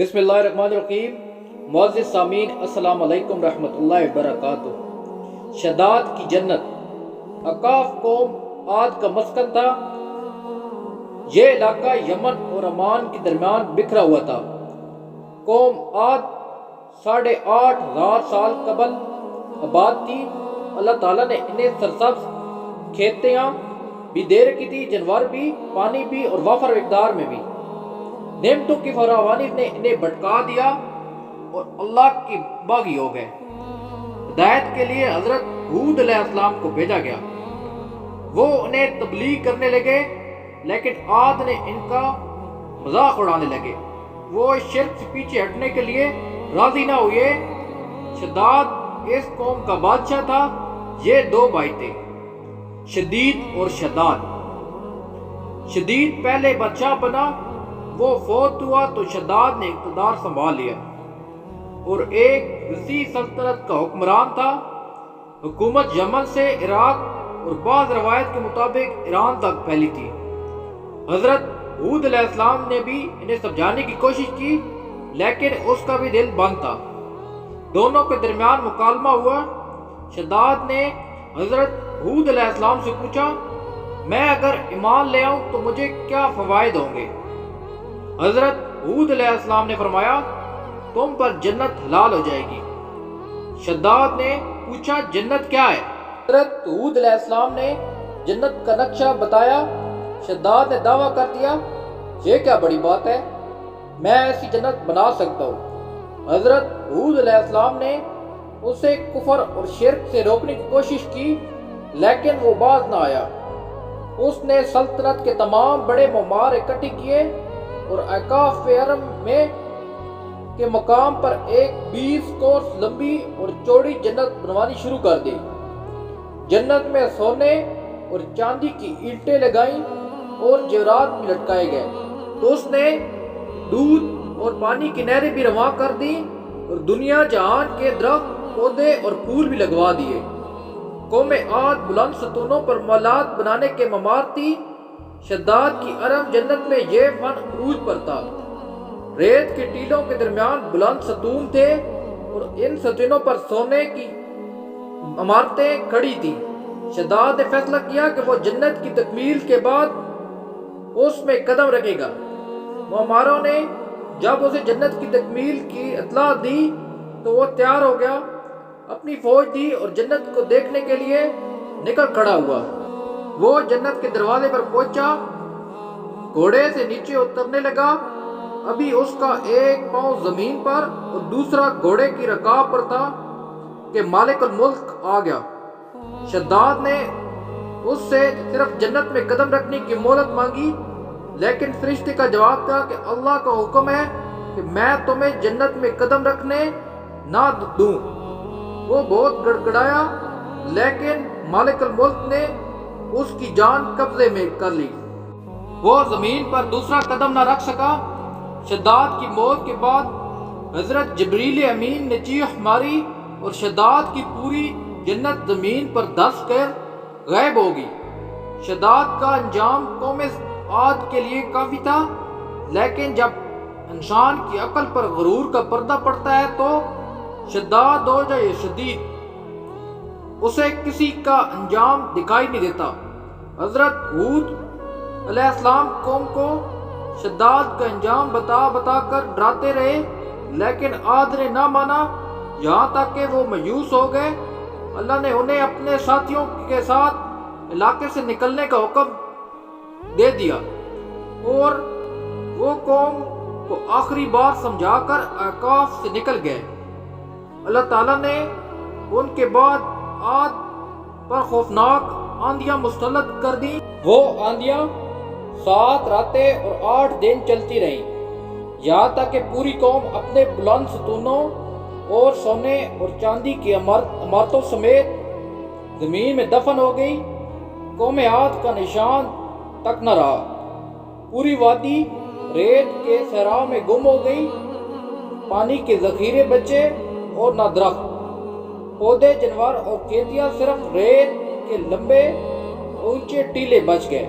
बिस्मिल्लाहिर्रहमानिर्रहीम। मुअज़्ज़िज़ सामीन, अस्सलाम अलैकुम रहमतुल्लाहि वबरकातुह। शदाद की जन्नत। अकाफ कौम आद का मस्कन था। ये इलाका यमन और अमान के दरमियान बिखरा हुआ था। कौम आद 8,500 साल कबल आबाद थी। अल्लाह ताला ने इन्हें सरसब्ज खेतियाँ भी दे रखी थी, जानवर भी, पानी भी और वाफर मिकदार में भी। नेमतों की फरावानी ने इन्हें भटका दिया और अल्लाह की बागी हो गए। हिदायत के लिए हजरत हूद अलैहिस्सलाम को भेजा गया। वो उन्हें तबलीग करने लगे, लेकिन आद ने इनका मजाक उड़ाने लगे। वो शिर्क से पीछे हटने के लिए राजी ना हुए। शदाद इस कौम का बादशाह था। ये दो भाई थे, शदीद और शदाद। शदीद पहले बादशाह बना। वो फौत हुआ तो शदाद ने इक़्तिदार संभाल लिया और एक वसी सल्तनत का हुक्मरान था। हुकूमत यमन से इराक और बाज़ रवायत के मुताबिक ईरान तक फैली थी। हजरत हूद अलैहिस्सलाम ने भी इन्हें समझाने की कोशिश की, लेकिन उसका भी दिल बंद था। दोनों के दरमियान मुकालमा हुआ। शदाद ने हजरत हूद अलैहिस्सलाम से पूछा, मैं अगर ईमान ले आऊं तो मुझे क्या फवायद होंगे? हजरत हूद अलैहिस्सलाम ने फरमाया, तुम पर जन्नत हलाल हो जाएगी। शदाद ने पूछा, जन्नत क्या है? हजरत हूद अलैहिस्सलाम ने जन्नत का नक्शा बताया। शदाद ने दावा कर दिया, ये क्या बड़ी बात है, मैं ऐसी जन्नत बना सकता हूँ। हजरत हूद अलैहिस्सलाम ने उसे कुफर और शिर्क से रोकने की कोशिश की, लेकिन वो बाज ना आया। उसने सल्तनत के तमाम बड़े ममार इकट्ठे किए और अकाफ अरम में के मकाम पर एक 20 कोस लंबी और चौड़ी जन्नत बनवानी शुरू कर दी। जन्नत में सोने और चांदी की ईंटें लगाई और जेवरात भी लटकाए गए। तो उसने दूध और पानी की नहरें भी रवा कर दी और दुनिया जहान के दरख्त, पौधे और फूल भी लगवा दिए। कौम आद बुलंद सतूनों पर मौलाद बनाने के ममार थी। शदाद की अरब जन्नत में यह फन उरूज पर था। रेत के टीलों के दरमियान बुलंद सतून थे और इन सतूनों पर सोने की इमारतें खड़ी थी। शदाद ने फैसला किया कि वो जन्नत की तकमील के बाद उसमें कदम रखेगा। मुअम्मारों ने जब उसे जन्नत की तकमील की इत्तला दी तो वो तैयार हो गया, अपनी फौज दी और जन्नत को देखने के लिए निकल खड़ा हुआ। वो जन्नत के दरवाजे पर पहुंचा, घोड़े से नीचे उतरने लगा। अभी उसका एक पांव जमीन पर और दूसरा घोड़े की रकाब पर था कि मालिकुल मुल्क आ गया। शदाद ने उससे सिर्फ जन्नत में कदम रखने की मोहलत मांगी, लेकिन फरिश्ते का जवाब था कि अल्लाह का हुक्म है कि मैं तुम्हें जन्नत में कदम रखने ना दूं। वो बहुत गड़गड़ाया, लेकिन मालिकुल मुल्क ने उसकी जान कब्जे में कर ली। वो जमीन पर दूसरा कदम न रख सका। शदाद की मौत के बाद हजरत जिब्रील अमीन ने चीख मारी और शदाद की पूरी जन्नत जमीन पर धंस कर गायब होगी। शदाद का अंजाम कौम आद के लिए काफी था, लेकिन जब इंसान की अकल पर गुरूर का पर्दा पड़ता है तो शदाद हो जाए शदीद, उसे किसी का अंजाम दिखाई नहीं देता। हजरत हूद अलैहिस्सलाम कौम को शदाद का अंजाम बता बता कर डराते रहे, लेकिन आद ने ना माना, यहाँ तक कि वो मायूस हो गए। अल्लाह ने उन्हें अपने साथियों के साथ इलाके से निकलने का हुक्म दे दिया और वो कौम को आखिरी बार समझाकर अकाफ से निकल गए। अल्लाह ताला ने उनके बाद आद पर खौफनाक आंधियां मुस्तलद कर दी। वो आंधियां 7 रातें और 8 दिन चलती रहीं, यहाँ तक कि पूरी कौम अपने बुलंद सतूनों और सोने और चांदी की इमारतों समेत जमीन में दफन हो गई। कौम आद का निशान तक न रहा। पूरी वादी रेत के सहराव में गुम हो गई। पानी के जखीरे बचे और न दरख्त, पौधे, जानवर और खेतियां, सिर्फ रेत के लंबे ऊंचे टीले बच गए।